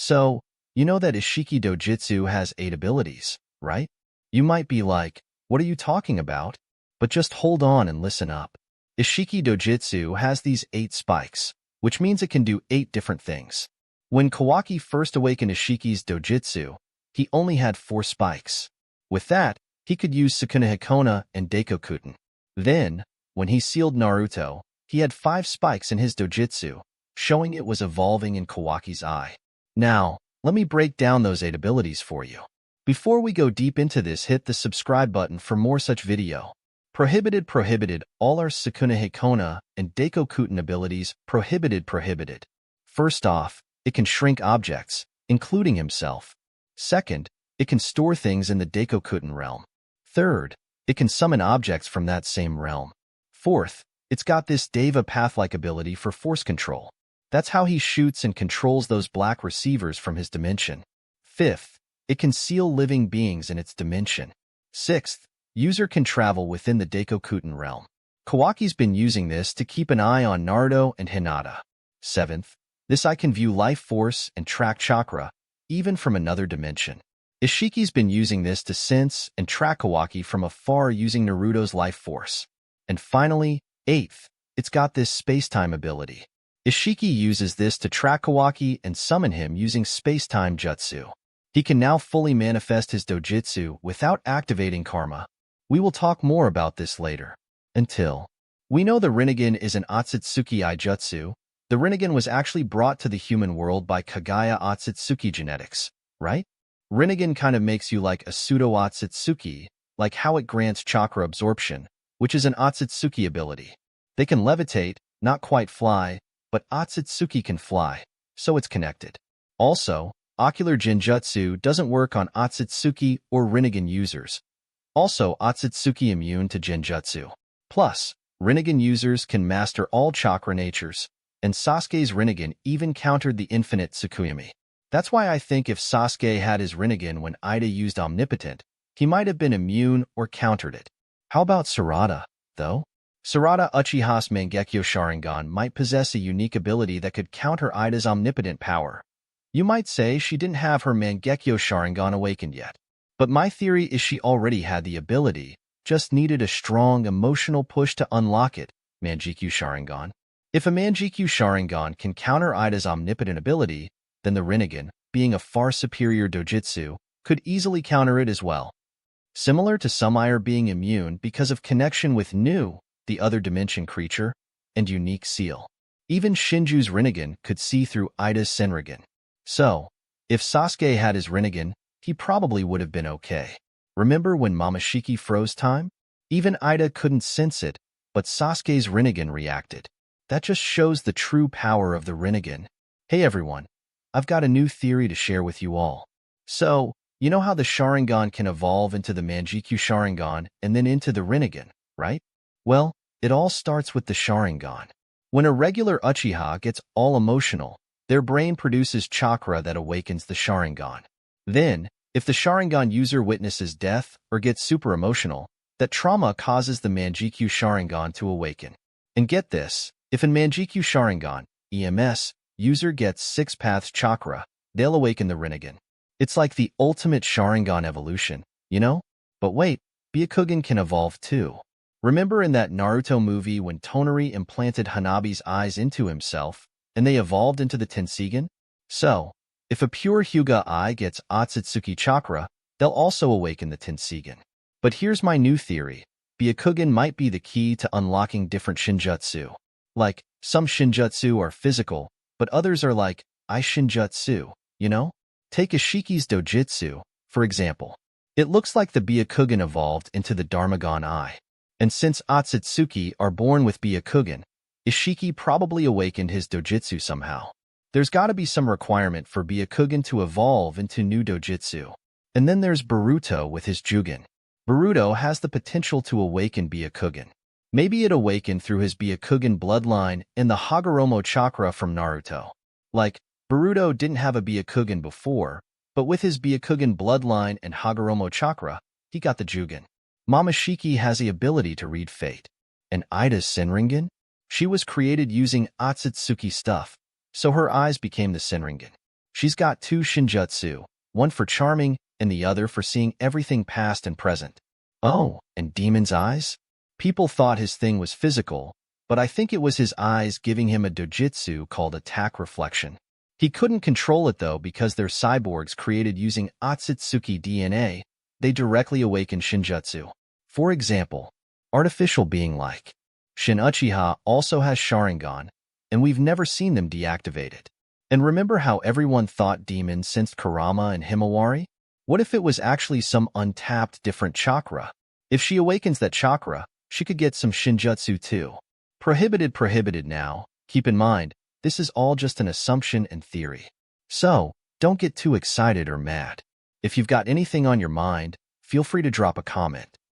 So, you know that Isshiki Dojutsu has 8 abilities, right? You might be like, what are you talking about? But just hold on and listen up. Isshiki Dojutsu has these 8 spikes, which means it can do 8 different things. When Kawaki first awakened Isshiki's Dojutsu, he only had 4 spikes. With that, he could use Sukunahikona and Daikokuten. Then, when he sealed Naruto, he had 5 spikes in his Dojutsu, showing it was evolving in Kawaki's eye. Now, let me break down those 8 abilities for you. Before we go deep into this, hit the subscribe button for more such video. Prohibited, all our Sukunahikona and Daikokuten abilities, prohibited. First off, it can shrink objects, including himself. Second, it can store things in the Daikokuten realm. Third, it can summon objects from that same realm. Fourth, it's got this Deva Path-like ability for force control. That's how he shoots and controls those black receivers from his dimension. Fifth, it can seal living beings in its dimension. Sixth, user can travel within the Daikokuten realm. Kawaki's been using this to keep an eye on Naruto and Hinata. Seventh, this eye can view life force and track chakra, even from another dimension. Isshiki's been using this to sense and track Kawaki from afar using Naruto's life force. And finally, eighth, it's got this space-time ability. Isshiki uses this to track Kawaki and summon him using space-time jutsu. He can now fully manifest his dojutsu without activating karma. We will talk more about this later. Until we know the Rinnegan is an Otsutsuki Eye jutsu, the Rinnegan was actually brought to the human world by Kagaya Otsutsuki genetics, right? Rinnegan kind of makes you like a pseudo-Otsutsuki, like how it grants chakra absorption, which is an Otsutsuki ability. They can levitate, not quite fly, but Otsutsuki can fly, so it's connected. Also, ocular genjutsu doesn't work on Otsutsuki or Rinnegan users. Also, Otsutsuki immune to genjutsu. Plus, Rinnegan users can master all chakra natures, and Sasuke's Rinnegan even countered the infinite Tsukuyomi. That's why I think if Sasuke had his Rinnegan when Ida used Omnipotent, he might have been immune or countered it. How about Sarada, though? Sarada Uchiha's Mangekyo Sharingan might possess a unique ability that could counter Ida's omnipotent power. You might say she didn't have her Mangekyo Sharingan awakened yet. But my theory is she already had the ability, just needed a strong emotional push to unlock it, Mangekyo Sharingan. If a Mangekyo Sharingan can counter Ida's omnipotent ability, then the Rinnegan, being a far superior dojutsu, could easily counter it as well. Similar to some Ire being immune because of connection with Nu, the other dimension creature, and unique seal. Even Shinju's Rinnegan could see through Ida's Senringan. So, if Sasuke had his Rinnegan, he probably would have been okay. Remember when Momoshiki froze time? Even Ida couldn't sense it, but Sasuke's Rinnegan reacted. That just shows the true power of the Rinnegan. Hey everyone, I've got a new theory to share with you all. So, you know how the Sharingan can evolve into the Mangekyo Sharingan and then into the Rinnegan, right? Well, it all starts with the Sharingan. When a regular Uchiha gets all emotional, their brain produces chakra that awakens the Sharingan. Then, if the Sharingan user witnesses death or gets super emotional, that trauma causes the Mangekyo Sharingan to awaken. And get this, if in Mangekyo Sharingan, EMS, user gets 6 paths chakra, they'll awaken the Rinnegan. It's like the ultimate Sharingan evolution, you know? But wait, Byakugan can evolve too. Remember in that Naruto movie when Tonari implanted Hanabi's eyes into himself, and they evolved into the Tenseigan? So, if a pure Hyuga eye gets Otsutsuki chakra, they'll also awaken the Tenseigan. But here's my new theory. Byakugan might be the key to unlocking different shinjutsu. Like, some shinjutsu are physical, but others are like, Shinjutsu, you know? Take Ishiki's Dojutsu, for example. It looks like the Byakugan evolved into the Darmagon eye. And since Otsutsuki are born with Byakugan, Isshiki probably awakened his dojutsu somehow. There's gotta be some requirement for Byakugan to evolve into new dojutsu. And then there's Boruto with his Jugen. Boruto has the potential to awaken Byakugan. Maybe it awakened through his Byakugan bloodline and the Hagoromo chakra from Naruto. Like, Boruto didn't have a Byakugan before, but with his Byakugan bloodline and Hagoromo chakra, he got the Jugen. Momoshiki has the ability to read fate. And Ida's Senringan? She was created using Otsutsuki stuff, so her eyes became the Senringan. She's got two shinjutsu, one for charming and the other for seeing everything past and present. Oh, and Demon's eyes? People thought his thing was physical, but I think it was his eyes giving him a dojutsu called attack reflection. He couldn't control it though because they're cyborgs created using Otsutsuki DNA. They directly awaken shinjutsu. For example, artificial being like Shin Uchiha also has Sharingan, and we've never seen them deactivate it. And remember how everyone thought Demon sensed Kurama and Himawari? What if it was actually some untapped different chakra? If she awakens that chakra, she could get some shinjutsu too. Prohibited now. Keep in mind, this is all just an assumption and theory. So, don't get too excited or mad. If you've got anything on your mind, feel free to drop a comment.